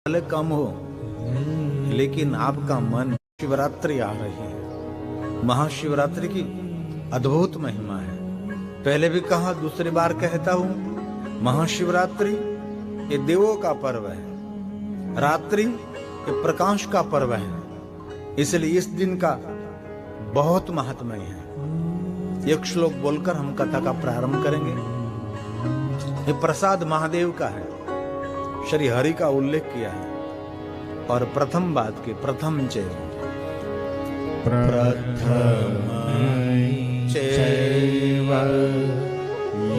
भले कम हो, लेकिन आपका मन, शिवरात्रि आ रही है। महाशिवरात्रि की अद्भुत महिमा है। पहले भी कहा, दूसरी बार कहता हूं, महाशिवरात्रि ये देवों का पर्व है, रात्रि ये प्रकाश का पर्व है। इसलिए इस दिन का बहुत महात्म्य है। एक श्लोक बोलकर हम कथा का प्रारंभ करेंगे। ये प्रसाद महादेव का है, श्री हरि का उल्लेख किया है। और प्रथम बात की प्रथम चैव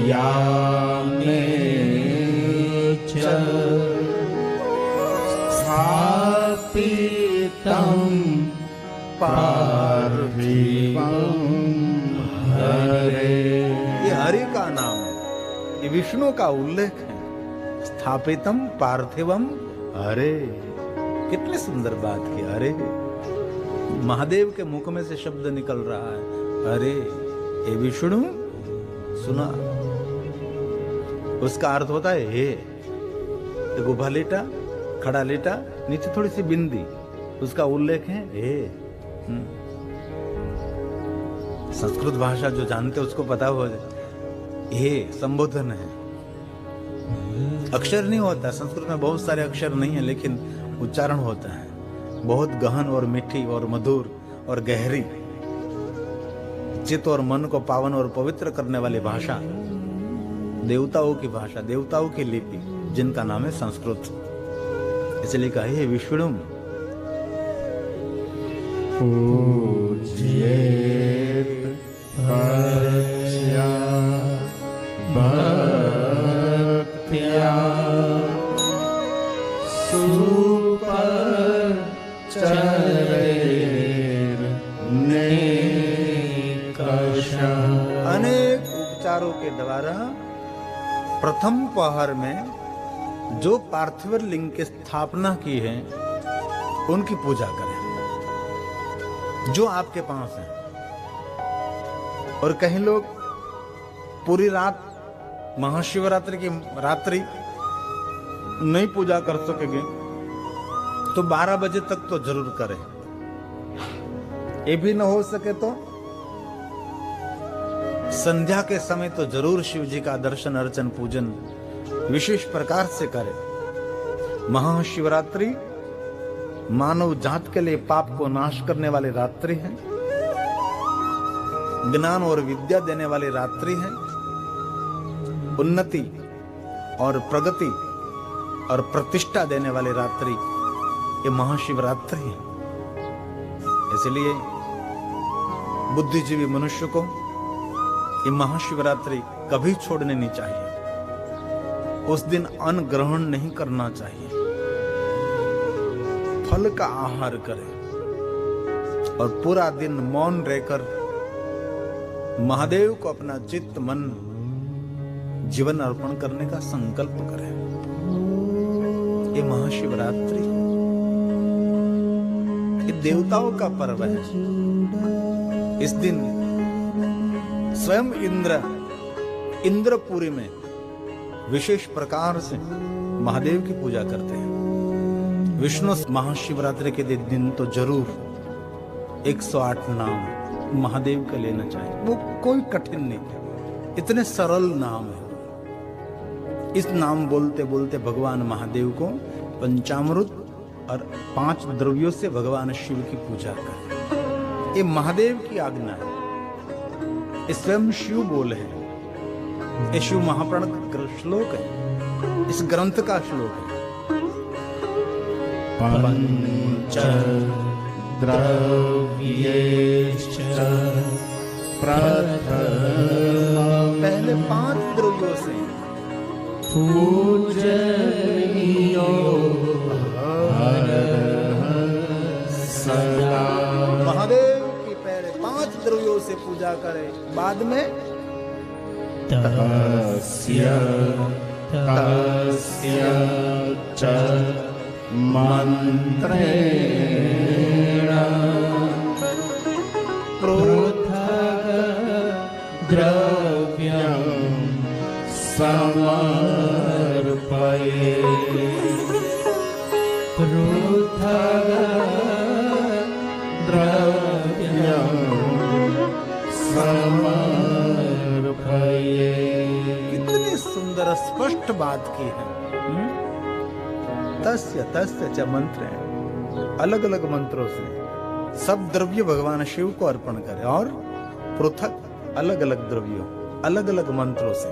यामे च स्थापितं पार्थिवं हरे। ये हरि का नाम है, ये विष्णु का उल्लेख है। स्थापितम पार्थिवम हरे, कितनी सुंदर बात की। अरे महादेव के मुख में से शब्द निकल रहा है, अरे ये विष्णु। सुना, उसका अर्थ होता है हे। एक उभा लेटा, खड़ा लेटा, नीचे थोड़ी सी बिंदी, उसका उल्लेख है हे। संस्कृत भाषा जो जानते उसको पता हो जाए, हे संबोधन है। अक्षर नहीं होता, संस्कृत में बहुत सारे अक्षर नहीं है, लेकिन उच्चारण होता है। बहुत गहन और मीठी और मधुर और गहरी, चित्त और मन को पावन और पवित्र करने वाली भाषा, देवताओं की भाषा, देवताओं की लिपि, जिनका नाम है संस्कृत। इसलिए कहा है विष्णु अनेक उपचारों के द्वारा प्रथम पहर में जो पार्थिव लिंग की स्थापना की है, उनकी पूजा करें जो आपके पास है। और कहीं लोग पूरी रात महाशिवरात्रि की रात्रि नहीं पूजा कर सकेंगे, तो 12 बजे तक तो जरूर करें। ये भी न हो सके तो संध्या के समय तो जरूर शिव जी का दर्शन अर्चन पूजन विशेष प्रकार से करें। महाशिवरात्रि मानव जात के लिए पाप को नाश करने वाली रात्रि है, ज्ञान और विद्या देने वाली रात्रि है, उन्नति और प्रगति और प्रतिष्ठा देने वाली रात्रि ये महाशिवरात्रि है। इसलिए बुद्धिजीवी मनुष्य को ये महाशिवरात्रि कभी छोड़नी नहीं चाहिए। उस दिन अन्न ग्रहण नहीं करना चाहिए, फल का आहार करें और पूरा दिन मौन रहकर महादेव को अपना चित्त मन जीवन अर्पण करने का संकल्प करें। ये महाशिवरात्रि ये देवताओं का पर्व है। इस दिन स्वयं इंद्रपुरी में विशेष प्रकार से महादेव की पूजा करते हैं। विष्णु महाशिवरात्रि के दिन तो जरूर 108 नाम महादेव का लेना चाहिए। वो कोई कठिन नहीं है, इतने सरल नाम है। इस नाम बोलते बोलते भगवान महादेव को पंचामृत और 5 द्रव्यों से भगवान शिव की पूजा करें। ये महादेव की आज्ञा है। ये स्वयं शिव बोले हैं। ये शिव महापुराण का श्लोक है, इस ग्रंथ का श्लोक है। पंच द्रव्येश्च प्रथमं, पहले 5 द्रव्यों से पूजनीयो हरः सदा। महादेव की पहले 5 द्रव्यों से पूजा करें, बाद में तस्य च मंत्रेण पृथक् द्रव्यं समर्पये। द्रव्यं समर्पये। कितनी सुंदर स्पष्ट बात की है। तस्य तस्य च मंत्र है, अलग अलग मंत्रों से सब द्रव्य भगवान शिव को अर्पण करें और पृथक अलग अलग द्रव्यों अलग अलग मंत्रों से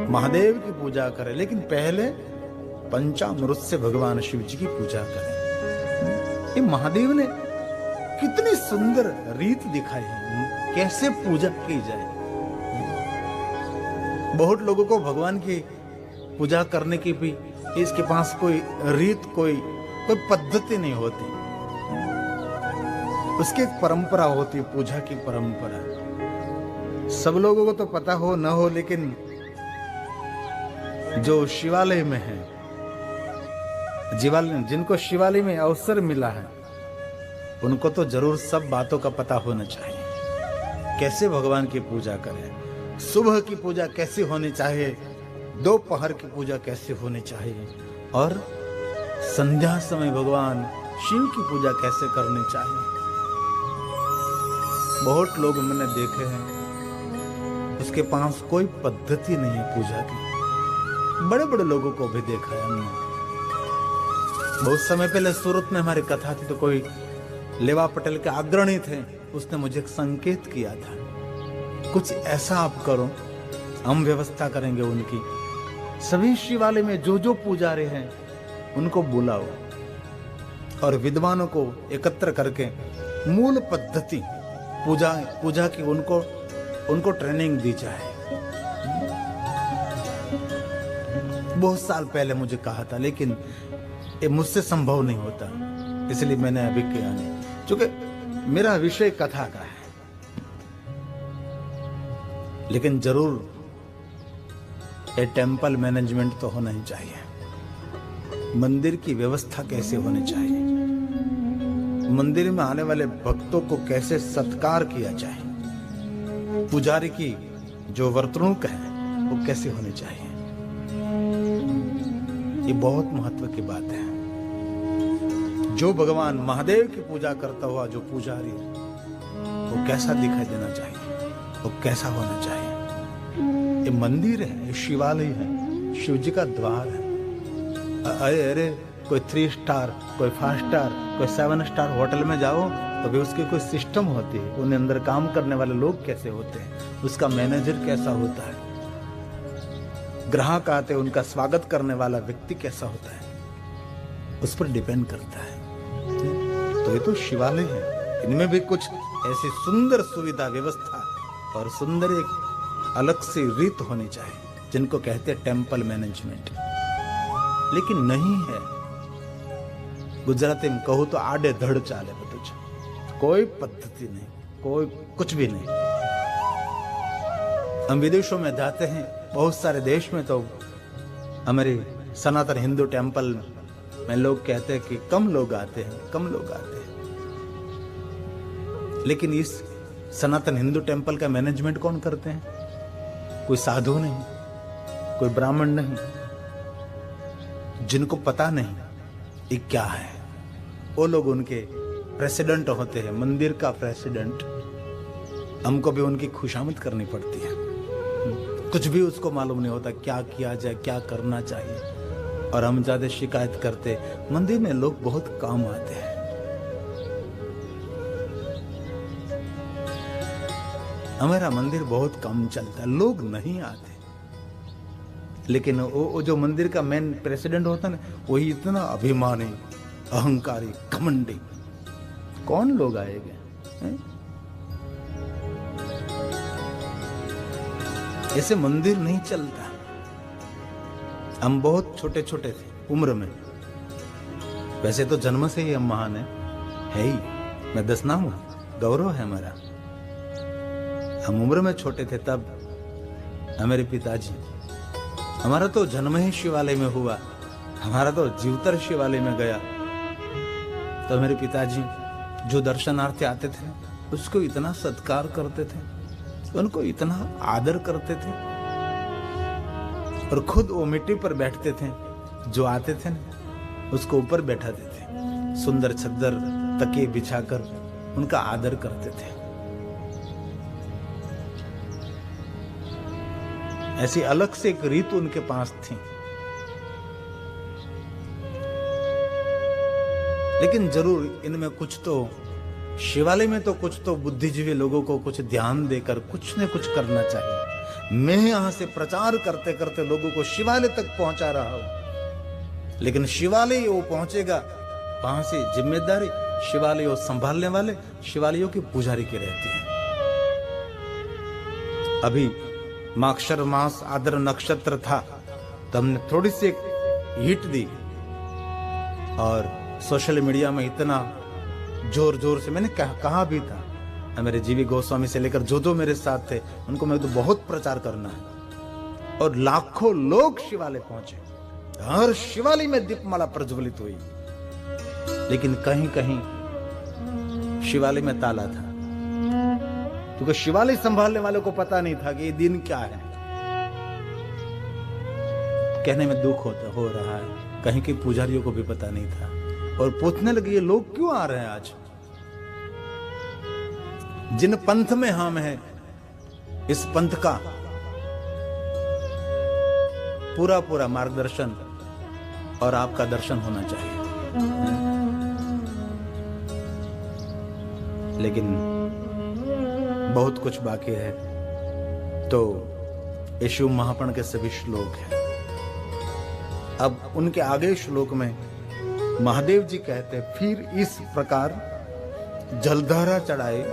महादेव की पूजा करें, लेकिन पहले पंचामृत से भगवान शिव जी की पूजा करें। ये महादेव ने कितनी सुंदर रीत दिखाई है, कैसे पूजा की जाए। बहुत लोगों को भगवान की पूजा करने की भी इसके पास कोई रीत कोई पद्धति नहीं होती, उसकी एक परंपरा होती है, पूजा की परंपरा। सब लोगों को तो पता हो न हो, लेकिन जो शिवालय में है, जिनको शिवालय में अवसर मिला है, उनको तो जरूर सब बातों का पता होना चाहिए। कैसे भगवान की पूजा करें, सुबह की पूजा कैसे होनी चाहिए, दोपहर की पूजा कैसे होनी चाहिए, और संध्या समय भगवान शिव की पूजा कैसे करनी चाहिए। बहुत लोग मैंने देखे हैं उसके पास कोई पद्धति नहीं है पूजा की। बड़े बड़े लोगों को भी देखा है हमने। बहुत समय पहले सूरत में हमारी कथा थी, तो कोई लेवा पटेल के अग्रणी थे, उसने मुझे एक संकेत किया था, कुछ ऐसा आप करो, हम व्यवस्था करेंगे उनकी। सभी शिवालय में जो जो पुजारी हैं उनको बुलाओ और विद्वानों को एकत्र करके मूल पद्धति पूजा की उनको ट्रेनिंग दी जाए। बहुत साल पहले मुझे कहा था, लेकिन ये मुझसे संभव नहीं होता, इसलिए मैंने अभी किया नहीं, क्योंकि मेरा विषय कथा का है। लेकिन जरूर ये टेम्पल मैनेजमेंट तो होना ही चाहिए। मंदिर की व्यवस्था कैसे होनी चाहिए, मंदिर में आने वाले भक्तों को कैसे सत्कार किया जाए, पुजारी की जो वर्तणूक है वो कैसे होनी चाहिए, ये बहुत महत्व की बात है। जो भगवान महादेव की पूजा करता हुआ जो पुजारी है वो कैसा दिखाई देना चाहिए, वो कैसा होना चाहिए। ये मंदिर है, ये शिवालय है, शिव जी का द्वार है। अरे कोई 3 स्टार, कोई 5 स्टार, कोई 7 स्टार होटल में जाओ तो भी उसकी कोई सिस्टम होती है, उनके अंदर काम करने वाले लोग कैसे होते हैं, उसका मैनेजर कैसा होता है, ग्राहक आते उनका स्वागत करने वाला व्यक्ति कैसा होता है, उस पर डिपेंड करता है। तो ये तो शिवालय है, इनमें भी कुछ ऐसी सुंदर सुविधा व्यवस्था और सुंदर एक अलग सी रीत होनी चाहिए, जिनको कहते हैं टेम्पल मैनेजमेंट। लेकिन नहीं है, गुजराती में कहूँ तो आड़े धड़ चाले બધું છે, कोई पद्धति नहीं, कोई कुछ भी नहीं। हम विदेशों में जाते हैं, बहुत सारे देश में तो हमारे सनातन हिंदू टेम्पल में लोग कहते हैं कि कम लोग आते हैं। लेकिन इस सनातन हिंदू टेम्पल का मैनेजमेंट कौन करते हैं? कोई साधु नहीं, कोई ब्राह्मण नहीं, जिनको पता नहीं ये क्या है। वो लोग उनके प्रेसिडेंट होते हैं, मंदिर का प्रेसिडेंट। हमको भी उनकी खुशामद करनी पड़ती है, कुछ भी उसको मालूम नहीं होता क्या किया जाए, क्या करना चाहिए, और हम ज्यादा शिकायत करते। मंदिर में लोग बहुत कम आते हैं। हमारा मंदिर बहुत कम चलता है, लोग नहीं आते। लेकिन वो जो मंदिर का मेन प्रेसिडेंट होता है ना, वही इतना अभिमानी, अहंकारी, घमंडी, कौन लोग आएंगे? ऐसे मंदिर नहीं चलता। हम बहुत छोटे छोटे थे उम्र में, वैसे तो जन्म से ही हम महान है ही, मैं 10 नाम हूं, गौरव है हमारा। हम उम्र में छोटे थे तब हमारे पिताजी, हमारा तो जन्म ही शिवालय में हुआ, हमारा तो जीवतर शिवालय में गया। तो मेरे पिताजी जो दर्शनार्थी आते थे उसको इतना सत्कार करते थे, उनको इतना आदर करते थे, और खुद वो मिट्टी पर बैठते थे। जो आते थे ना, उसको ऊपर बैठाते थे, सुंदर छद्दर तकिए बिछाकर उनका आदर करते थे। ऐसी अलग से एक रीत उनके पास थी। लेकिन जरूर इनमें कुछ तो, शिवालय में तो कुछ तो बुद्धिजीवी लोगों को कुछ ध्यान देकर कुछ न कुछ करना चाहिए। मैं यहां से प्रचार करते करते लोगों को शिवालय तक पहुंचा रहा हूं, लेकिन शिवालय वो पहुंचेगा वहां से जिम्मेदारी शिवालय संभालने वाले शिवालयों की पुजारी की रहती है। अभी माक्षर मास आदर नक्षत्र था तो हमने थोड़ी सी हिट दी और सोशल मीडिया में इतना जोर जोर से मैंने कहा भी था, मेरे जीवी गोस्वामी से लेकर जो मेरे साथ थे उनको मैं तो बहुत प्रचार करना है। और लाखों लोग शिवालय पहुंचे, हर शिवालय में दीपमाला प्रज्वलित हुई, लेकिन कहीं कहीं शिवालय में ताला था, क्योंकि शिवालय संभालने वालों को पता नहीं था कि ये दिन क्या है। कहने में दुख हो रहा है, कहीं के पुजारियों को भी पता नहीं था और पूछने लगे ये लोग क्यों आ रहे हैं आज। जिन पंथ में हम हैं, इस पंथ का पूरा पूरा मार्गदर्शन और आपका दर्शन होना चाहिए, लेकिन बहुत कुछ बाकी है। तो ये शिव महापुराण के सभी श्लोक हैं। अब उनके आगे श्लोक में महादेव जी कहते हैं, फिर इस प्रकार जलधारा चढ़ाए,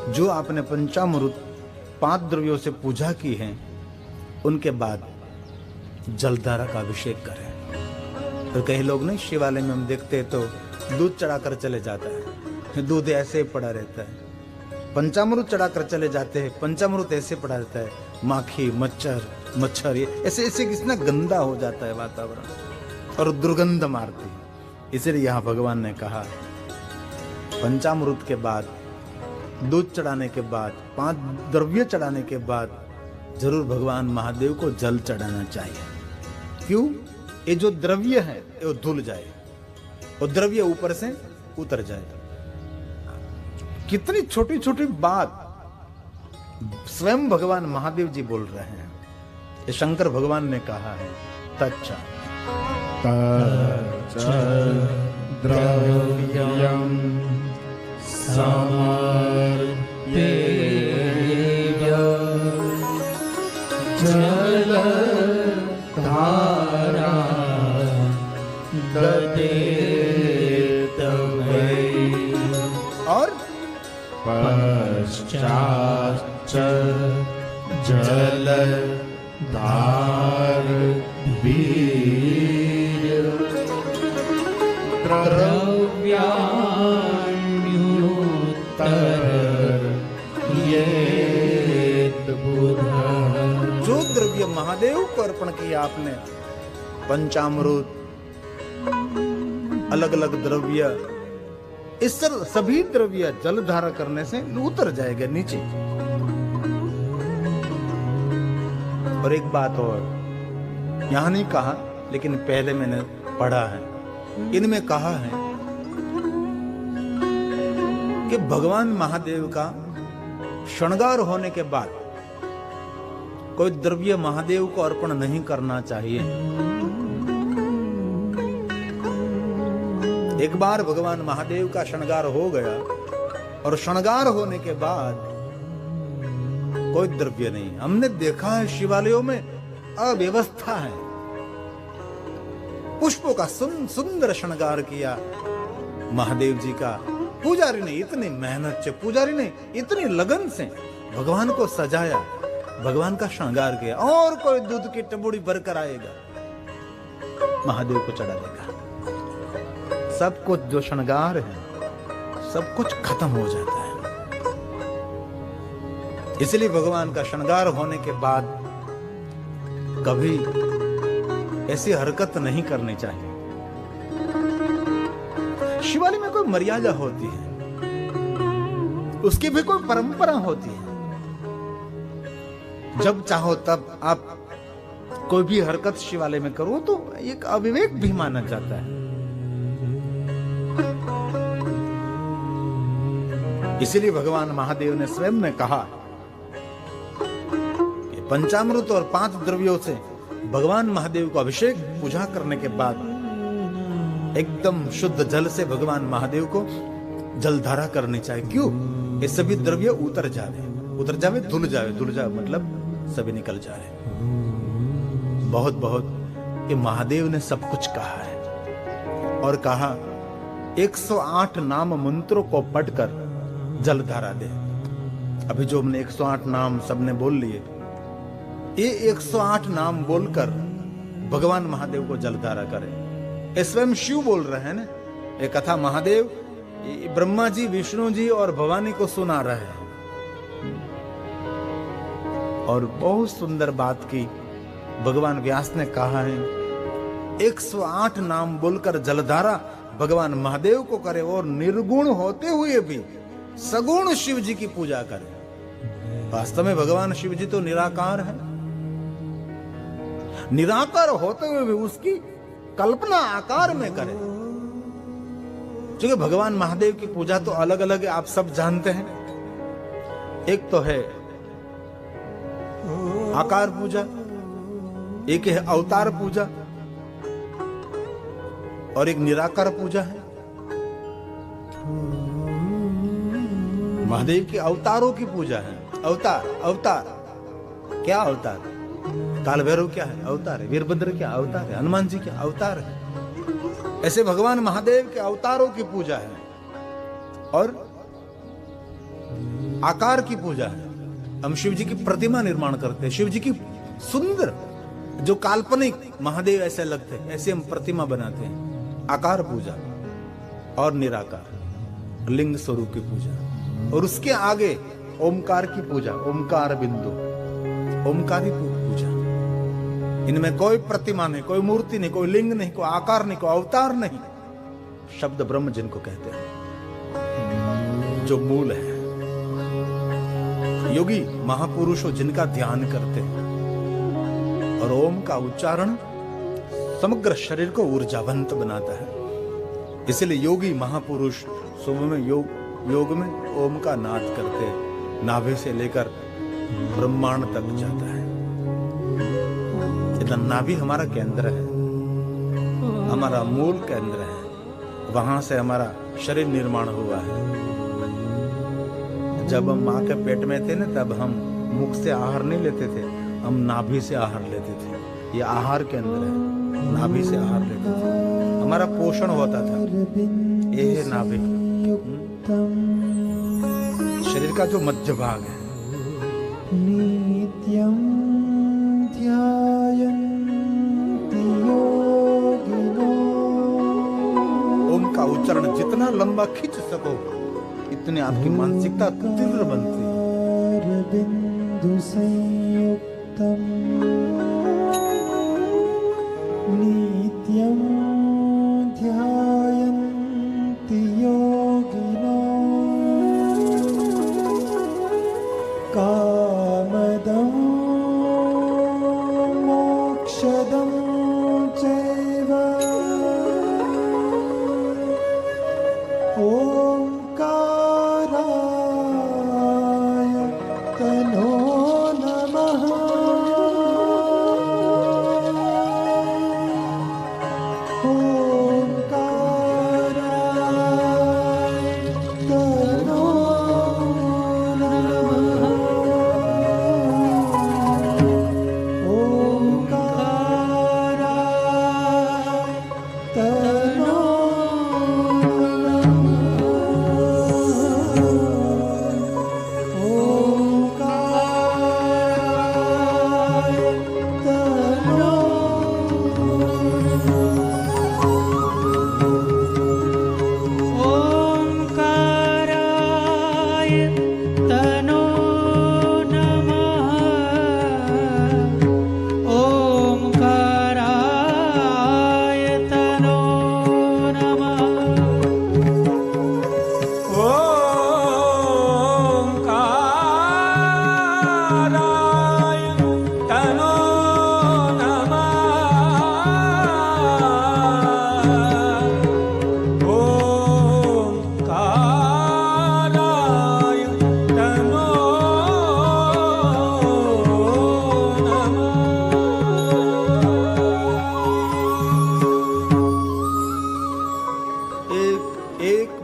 जो आपने पंचामृत 5 द्रव्यों से पूजा की है, उनके बाद जलधारा का अभिषेक करें। तो कई लोग नहीं, शिवालय में हम देखते हैं तो दूध चढ़ाकर चले जाता है, दूध ऐसे ही पड़ा रहता है। पंचामृत चढ़ाकर चले जाते हैं, पंचामृत ऐसे पड़ा रहता है, माखी मच्छर ये ऐसे कितना गंदा हो जाता है वातावरण और दुर्गंध मारती। इसलिए यहां भगवान ने कहा पंचामृत के बाद, दूध चढ़ाने के बाद, 5 द्रव्य चढ़ाने के बाद जरूर भगवान महादेव को जल चढ़ाना चाहिए। क्यों? ये जो द्रव्य है वो धुल जाए और द्रव्य ऊपर से उतर जाए। कितनी छोटी छोटी बात स्वयं भगवान महादेव जी बोल रहे हैं। ये शंकर भगवान ने कहा है, तच्चा द्रव्यं समर्पयेय जलधारा ददेत वै और पश्चाच्च जलधार वीर्य द्रव्याण्युत्तरयेत बुधः। जो द्रव्य महादेव को अर्पण किया आपने, पंचामृत, अलग अलग द्रव्य, इस सभी द्रव्य जलधारा करने से उतर जाएगा नीचे। और एक बात और, यहां नहीं कहा लेकिन पहले मैंने पढ़ा है, इनमें कहा है कि भगवान महादेव का श्रृंगार होने के बाद कोई द्रव्य महादेव को अर्पण नहीं करना चाहिए। एक बार भगवान महादेव का श्रृंगार हो गया और श्रृंगार होने के बाद कोई द्रव्य नहीं। हमने देखा है शिवालयों में अव्यवस्था है, पुष्पों का सुंदर श्रृंगार किया महादेव जी का। पुजारी ने इतनी मेहनत से, पुजारी ने इतनी लगन से भगवान को सजाया, भगवान का श्रृंगार किया, और कोई दूध की टबूड़ी भरकर आएगा महादेव को चढ़ा देगा। सब कुछ जो श्रृंगार है सब कुछ खत्म हो जाता है। इसलिए भगवान का श्रृंगार होने के बाद कभी ऐसी हरकत नहीं करनी चाहिए। शिवालय में कोई मर्यादा होती है, उसकी भी कोई परंपरा होती है। जब चाहो तब आप कोई भी हरकत शिवालय में करो तो एक अविवेक भी माना जाता है। इसीलिए भगवान महादेव ने स्वयं ने कहा कि पंचामृत और 5 द्रव्यों से भगवान महादेव को अभिषेक पूजा करने के बाद एकदम शुद्ध जल से भगवान महादेव को जलधारा करनी चाहिए। क्यों? ये सभी द्रव्य उतर जावे, धुल जावे मतलब सभी निकल जाए। बहुत बहुत ये महादेव ने सब कुछ कहा है और कहा 108 नाम मंत्रों को पढ़कर जलधारा दे। अभी जो हमने 108 नाम सबने बोल लिए, ये 108 नाम बोलकर भगवान महादेव को जलधारा करे। ये स्वयं शिव बोल रहे हैं ना। ये कथा महादेव ब्रह्मा जी, विष्णु जी और भवानी को सुना रहे हैं। और बहुत सुंदर बात की भगवान व्यास ने कहा है 108 नाम बोलकर जलधारा भगवान महादेव को करे और निर्गुण होते हुए भी सगुण शिव जी की पूजा करे। वास्तव में भगवान शिव जी तो निराकार है। निराकार होते हुए भी उसकी कल्पना आकार में करे। क्योंकि भगवान महादेव की पूजा तो अलग अलग है, आप सब जानते हैं। एक तो है आकार पूजा, एक है अवतार पूजा और एक निराकार पूजा है। महादेव के अवतारों की पूजा है। अवतार क्या अवतार? काल भैरव क्या है? अवतार है। वीरभद्र क्या अवतार है? हनुमान जी क्या अवतार है? ऐसे भगवान महादेव के अवतारों की पूजा है और आकार की पूजा है। हम शिव जी की प्रतिमा निर्माण करते हैं। शिव जी की सुंदर जो काल्पनिक महादेव ऐसे लगते हैं, ऐसे हम प्रतिमा बनाते हैं। आकार पूजा और निराकार लिंग स्वरूप की पूजा। और उसके आगे ओमकार की पूजा, ओमकार बिंदु, ओमकारी पूजा। इनमें कोई प्रतिमा नहीं, कोई मूर्ति नहीं, कोई लिंग नहीं, कोई आकार नहीं, कोई अवतार नहीं। शब्द ब्रह्म जिनको कहते हैं, जो मूल है। योगी महापुरुषों जिनका ध्यान करते हैं और ओम का उच्चारण समग्र शरीर को ऊर्जावंत बनाता है। इसलिए योगी महापुरुष सुबह में योग में ओम का नाद करते हैं। नाभि से लेकर ब्रह्मांड तक जाता है। इतना नाभि हमारा केंद्र है, हमारा मूल केंद्र है। वहां से हमारा शरीर निर्माण हुआ है। जब हम माँ के पेट में थे ना, तब हम मुख से आहार नहीं लेते थे, हम नाभि से आहार लेते थे। ये आहार केंद्र है, नाभि से आहार लेते थे। हमारा पोषण होता था। ये है नाभि, शरीर का जो मध्य भाग है। नित्यं ध्यायन्ति योगिनो। ओम का उच्चारण जितना लंबा खींच सको, इतनी आपकी मानसिकता तीव्र बनती है। बिंदु संयुक्तम नित्यं ध्यायन्ति योगिनो। कामदं मोक्षदं चैव ओंकाराय तनो नमः। ओंकाराय तनो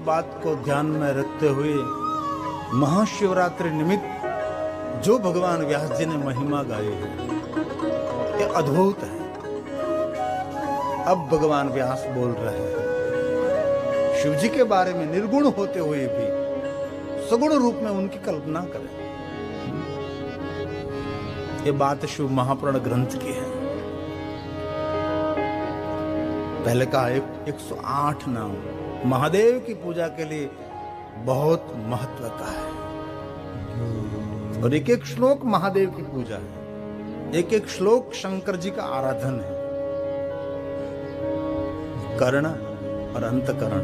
बात को ध्यान में रखते हुए महाशिवरात्रि निमित्त जो भगवान व्यास जी ने महिमा गाई है ये अद्भुत है। अब भगवान व्यास बोल रहे हैं शिव जी के बारे में निर्गुण होते हुए भी सगुण रूप में उनकी कल्पना करें। ये बात शिव महापुराण ग्रंथ की है। पहले का 108 नाम महादेव की पूजा के लिए बहुत महत्व का है और एक एक श्लोक महादेव की पूजा है, एक एक श्लोक शंकर जी का आराधन है। कर्ण और अंतकरण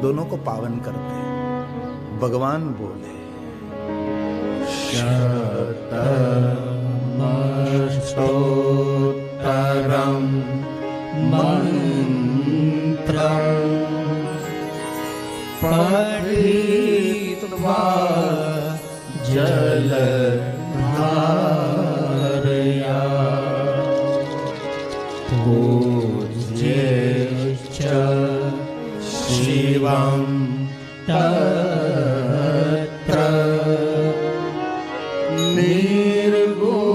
दोनों को पावन करते हैं। भगवान बोले शतमस्तोत्तरं मंत्रं पठित्वा जलधारया पूज्येश्च शिवं तत्र निर्गुणं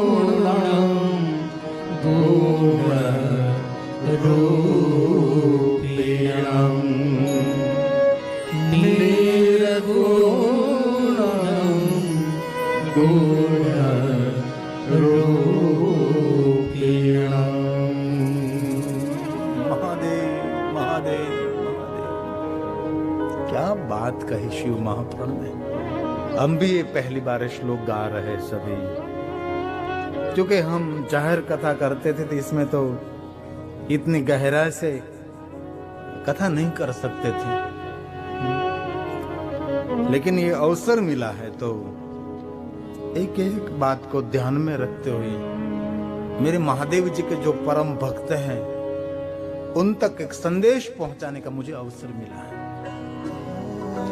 गुणरूपिणं निर्गुणं गुणरूपिणं। महादेव महादेव महादेव, क्या बात कही शिव महापुराण में। हम भी ये पहली बार श्लोक गा रहे सभी, क्योंकि हम जाहिर कथा करते थे तो इसमें तो इतनी गहराई से कथा नहीं कर सकते थे, लेकिन ये अवसर मिला है तो एक एक बात को ध्यान में रखते हुए मेरे महादेव जी के जो परम भक्त हैं उन तक एक संदेश पहुंचाने का मुझे अवसर मिला है।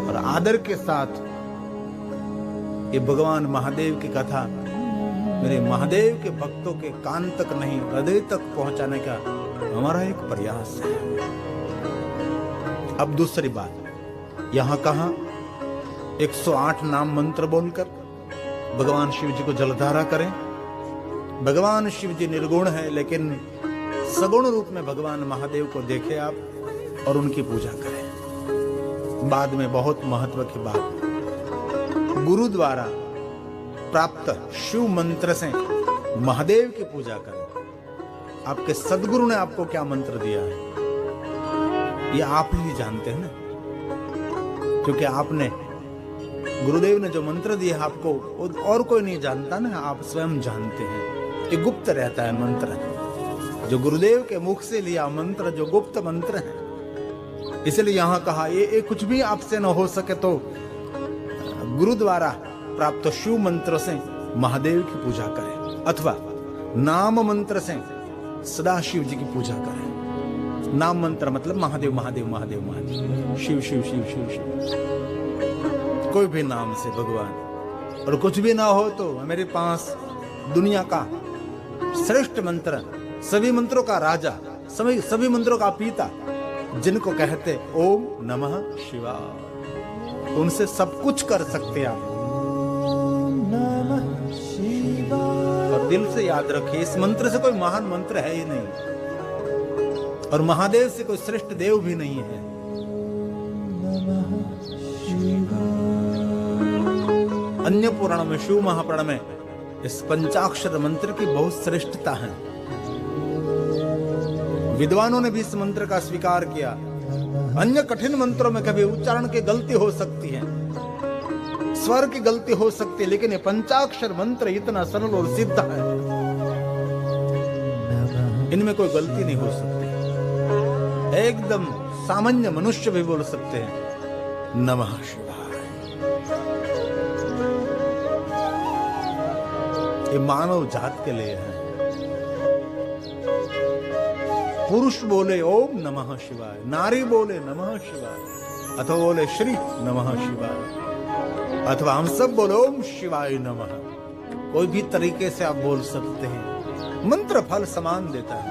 और आदर के साथ ये भगवान महादेव की कथा मेरे महादेव के भक्तों के कान तक नहीं हृदय तक पहुंचाने का हमारा एक प्रयास है। अब दूसरी बात, यहां कहा 108 नाम मंत्र बोलकर भगवान शिव जी को जलधारा करें। भगवान शिव जी निर्गुण है, लेकिन सगुण रूप में भगवान महादेव को देखें आप और उनकी पूजा करें। बाद में बहुत महत्व की बात, गुरु द्वारा प्राप्त शिव मंत्र से महादेव की पूजा करें। आपके सदगुरु ने आपको क्या मंत्र दिया है ये आप ही जानते हैं ना, क्योंकि आपने गुरुदेव ने जो मंत्र दिया आपको और कोई नहीं जानता ना, आप स्वयं जानते हैं। ये गुप्त रहता है मंत्र, जो गुरुदेव के मुख से लिया मंत्र जो गुप्त मंत्र है। इसलिए यहां कहा ये कुछ भी आपसे न हो सके तो गुरु द्वारा प्राप्त शिव मंत्र से महादेव की पूजा करें, अथवा नाम मंत्र से सदा शिव जी की पूजा करें। नाम मंत्र मतलब महादेव महादेव महादेव महादेव, शिव शिव शिव शिव शिव, कोई भी नाम से भगवान। और कुछ भी ना हो तो मेरे पास दुनिया का श्रेष्ठ मंत्र, सभी मंत्रों का राजा, सभी मंत्रों का पिता, जिनको कहते ओम नमः शिवाय, उनसे सब कुछ कर सकते आप। नमः शिवाय। और दिल से याद रखिए, इस मंत्र से कोई महान मंत्र है ही नहीं, और महादेव से कोई श्रेष्ठ देव भी नहीं है। नमः शिवाय। अन्य पुराण में, शिव महापुराण में इस पंचाक्षर मंत्र की बहुत श्रेष्ठता है। विद्वानों ने भी इस मंत्र का स्वीकार किया। अन्य कठिन मंत्रों में कभी उच्चारण की गलती हो सकती है, स्वर की गलती हो सकती है, लेकिन ये पंचाक्षर मंत्र इतना सरल और सिद्ध है, इनमें कोई गलती नहीं हो सकती। एकदम सामान्य मनुष्य भी बोल सकते हैं नमः शिवाय। ये मानव जात के लिए है। पुरुष बोले ओम नमः शिवाय, नारी बोले नमः शिवाय, अथवा बोले श्री नमः शिवाय, अथवा हम सब बोले ओम शिवाय नमः। कोई भी तरीके से आप बोल सकते हैं, मंत्र फल समान देता है।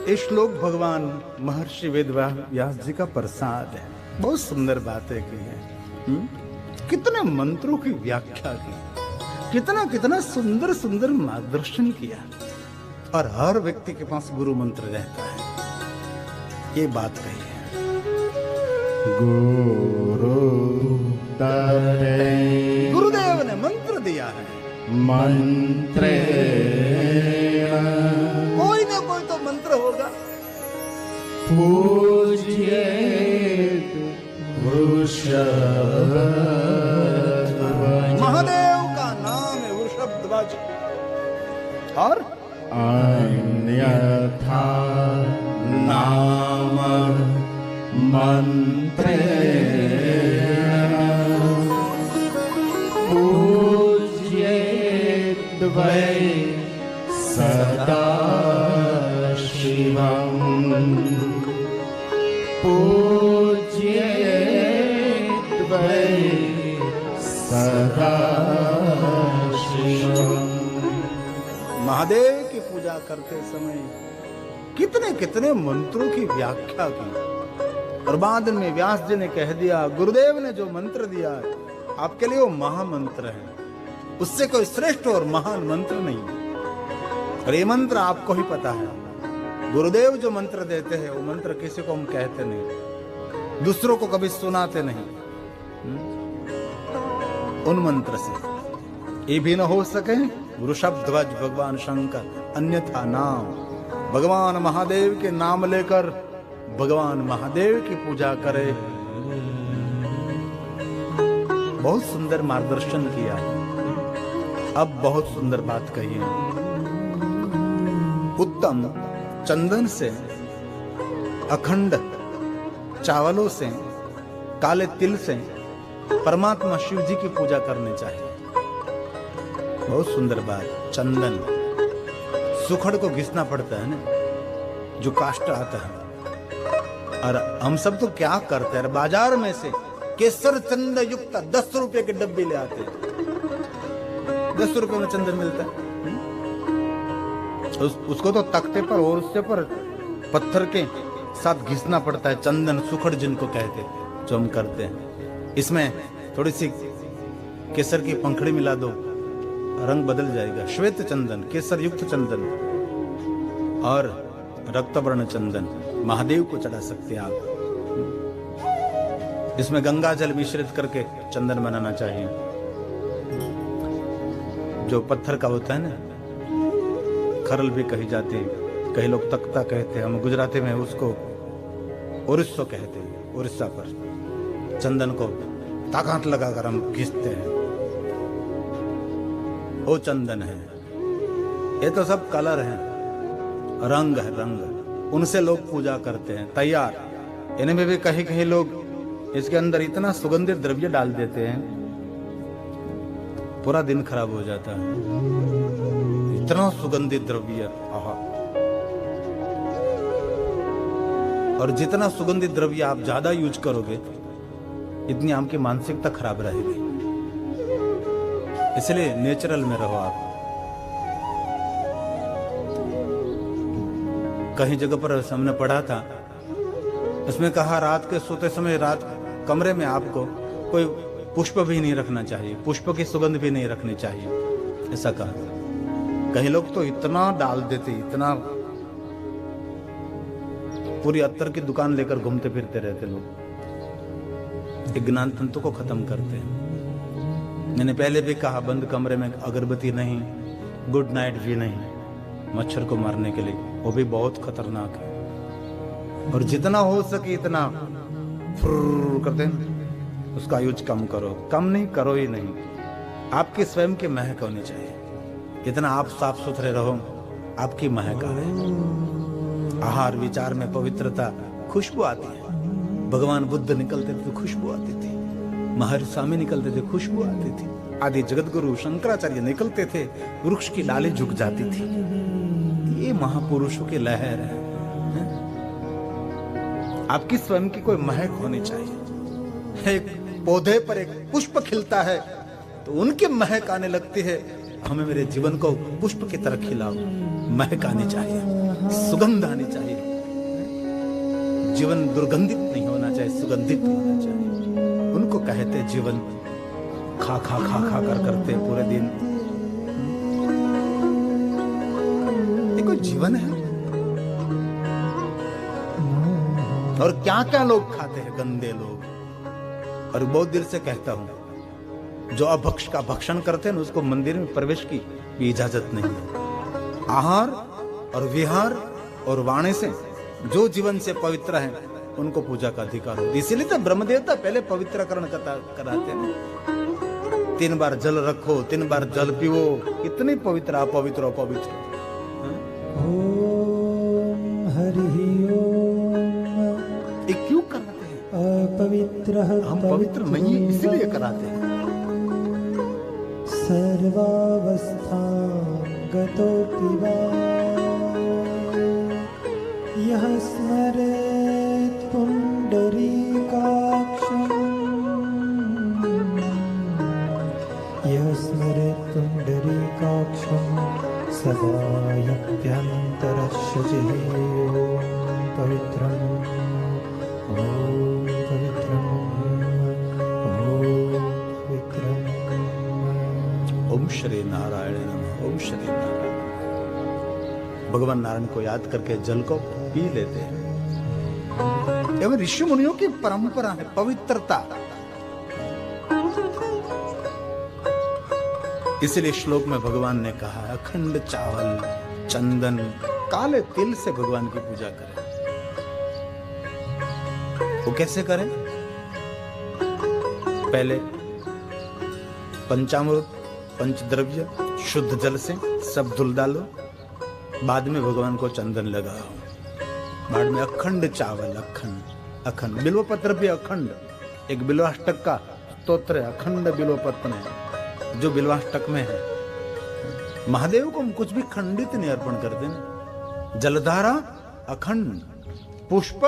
ये श्लोक भगवान महर्षि वेदव्यास जी का प्रसाद है। बहुत सुंदर बातें की है। कितने मंत्रों की व्याख्या की, कितना कितना सुंदर सुंदर मार्गदर्शन किया। और हर व्यक्ति के पास गुरु मंत्र रहता है, ये बात कही है। गुरुदेव ने मंत्र दिया है, मंत्रे कोई ना कोई तो मंत्र होगा। पूज्ये वृषभ, महादेव का नाम है वृषभध्वज। और अन्यथा नाम मंत्रे पूज्येत् वै सदा शिवम्, पूज्येत् वै सदा शिवम्। महादेव की पूजा करते समय कितने कितने मंत्रों की व्याख्या की। और बाद में व्यास जी ने कह दिया, गुरुदेव ने जो मंत्र दिया है आपके लिए वो महामंत्र है, उससे कोई श्रेष्ठ और महान मंत्र नहीं। और ये मंत्र आपको ही पता है। गुरुदेव जो मंत्र देते हैं वो मंत्र किसी को हम कहते नहीं, दूसरों को कभी सुनाते नहीं। उन मंत्र से ये भी न हो सके वृषभध्वज भगवान शंकर, अन्यथा नाम। भगवान महादेव के नाम लेकर भगवान महादेव की पूजा करे। बहुत सुंदर मार्गदर्शन किया। अब बहुत सुंदर बात कही है। उत्तम चंदन से, अखंड चावलों से, काले तिल से परमात्मा शिव जी की पूजा करनी चाहिए। बहुत सुंदर बात। चंदन, सुखड़ को घिसना पड़ता है ना, जो काष्ठ आता है। और हम सब तो क्या करते हैं, बाजार में से केसर चंदन युक्त 10 रुपए के डब्बे ले आते हैं। 10 रुपए में चंदन मिलता है। उसको तो तख्ते पर और उससे पर पत्थर के साथ घिसना पड़ता है। चंदन सुखड़ जिनको कहते हैं, जो हम करते हैं। इसमें थोड़ी सी केसर की पंखड़ी मिला दो, रंग बदल जाएगा। श्वेत चंदन, केसर युक्त चंदन और रक्तवर्ण चंदन महादेव को चढ़ा सकते हैं आप। इसमें गंगा जल मिश्रित करके चंदन बनाना चाहिए। जो पत्थर का होता है ना, खरल भी कही जाती है, कई लोग तख्ता कहते हैं, हम गुजराती में उसको ओरिस्सो कहते हैं। उड़ीसा पर चंदन को ताकत लगाकर हम घिसते हैं, वो चंदन है। ये तो सब कलर हैं, रंग है, रंग। उनसे लोग पूजा करते हैं तैयार। इनमें भी कहीं कहीं लोग इसके अंदर इतना सुगंधित द्रव्य डाल देते हैं, पूरा दिन खराब हो जाता है। इतना सुगंधित द्रव्य, आहा। और जितना सुगंधित द्रव्य आप ज्यादा यूज करोगे, इतनी आपकी मानसिकता खराब रहेगी। इसलिए नेचुरल में रहो आप। कहीं जगह पर हमने पढ़ा था, उसमें कहा रात के सोते समय, रात कमरे में आपको कोई पुष्प भी नहीं रखना चाहिए, पुष्प की सुगंध भी नहीं रखनी चाहिए, ऐसा कहा। कई लोग तो इतना डाल देते, इतना, पूरी अत्तर की दुकान लेकर घूमते फिरते रहते लोग, ज्ञान तंतु को खत्म करते हैं। मैंने पहले भी कहा, बंद कमरे में अगरबत्ती नहीं, गुड नाइट भी नहीं, मच्छर को मारने के लिए, वो भी बहुत खतरनाक है। और जितना हो सके इतना करते हैं, उसका यूज कम करो। कम नहीं, करो ही नहीं। आपकी स्वयं की महक होनी चाहिए। इतना आप साफ सुथरे रहो, आपकी महक आए। आहार विचार में पवित्रता, खुशबू आती है। भगवान बुद्ध निकलते थे तो खुशबू आती थी, महर्षि स्वामी निकलते थे, खुशबू आती थी। आदि जगत गुरु शंकराचार्य निकलते थे, वृक्ष की डाली झुक जाती थी। ये महापुरुषों की लहर है। आपकी स्वयं की कोई महक होनी चाहिए। एक पौधे पर एक पुष्प खिलता है तो उनकी महक आने लगती है। हमें मेरे जीवन को पुष्प की तरह खिलाओ, महक आनी चाहिए, सुगंध आनी चाहिए। जीवन दुर्गंधित नहीं होना चाहिए, सुगंधित होना चाहिए। उनको कहते जीवन खा खा खा खा कर करते पूरे दिन। ये कोई जीवन है? और क्या क्या लोग खाते हैं, गंदे लोग। और बहुत देर से कहता हूं, जो अभक्ष का भक्षण करते हैं ना, उसको मंदिर में प्रवेश की भी इजाजत नहीं है। आहार और विहार और वाणी से जो जीवन से पवित्र है, उनको पूजा का अधिकार हो। इसीलिए तो ब्रह्मदेवता पहले पवित्रकरण कराते हैं। 3 बार जल रखो, 3 बार जल पीओ, कितनी पवित्र अपवित्र अपवित्र। ओम हरि ये क्यों कराते हैं? अपवित्र हम पवित्र नहीं है इसीलिए कराते हैं। सर्वावस्था गतोऽपि वा यः स्मरेत् पुण्डरीकाक्षं सदा यप्यन्तरशजिः। पवित्रं ओम श्री नारायण नमः। ओम श्री नारायण। भगवान नारायण को याद करके जल को पी लेते हैं। एवं ऋषि मुनियों की परंपरा है पवित्रता। इसलिए श्लोक में भगवान ने कहा, अखंड चावल, चंदन, काले तिल से भगवान की पूजा करें। वो कैसे करें? पहले पंचामृत, पंचद्रव्य, शुद्ध जल से सब धुल डालो। बाद में भगवान को चंदन लगाओ। बाद में अखंड चावल, अखंड बिल्व पत्र भी अखंड। एक बिल्वाष्टक का स्तोत्र है, अखंड बिल्व पत्र है, जो बिल्वाष्टक में है। महादेव को हम कुछ भी खंडित नहीं अर्पण करते ना। जलधारा अखंड, पुष्प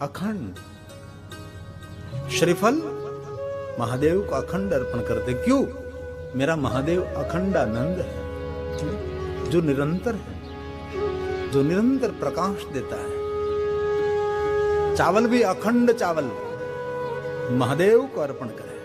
अखंड, श्रीफल महादेव को अखंड अर्पण करते। क्यों? मेरा महादेव अखंडानंद है, जो निरंतर है, जो निरंतर प्रकाश देता है। चावल भी अखंड चावल महादेव को अर्पण करें।